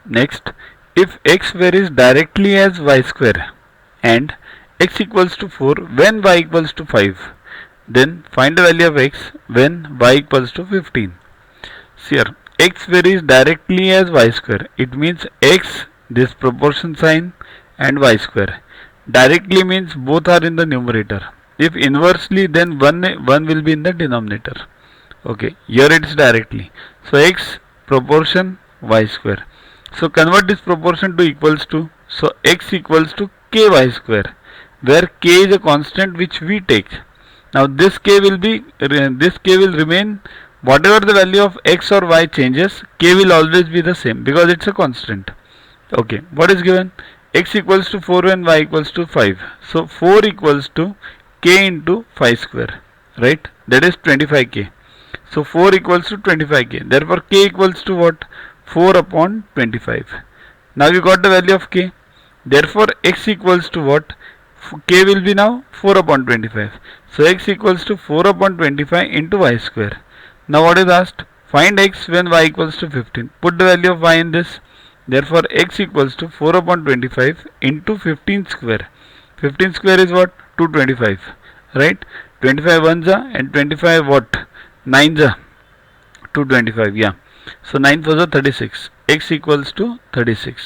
Next, if x varies directly as y square and x equals to 4 when y equals to 5, then find the value of x when y equals to 15. See here, x varies directly as y square. It means x, this proportion sign, and y square. Directly means both are in the numerator. If inversely, then one will be in the denominator. Okay, here it is directly. So x proportion y square. So convert this proportion to equals to. So x equals to ky square, where k is a constant which we take. Now this k will remain. Whatever the value of x or y changes, k will always be the same because it's a constant. Okay, what is given? X equals to 4 and y equals to 5. So 4 equals to k into 5 square, right? That is 25k. So 4 equals to 25k. Therefore k equals to what? 4 upon 25. Now you got the value of k. Therefore x equals to what? K will be now 4 upon 25. So x equals to 4 upon 25 into y square. Now what is asked? Find x when y equals to 15. Put the value of y in this. Therefore x equals to 4 upon 25 into 15 square. 15 square is what? 225. Right? 25 ones are and 25 what? 9s are 225. Yeah. So 9 4s are 36. X equals to 36.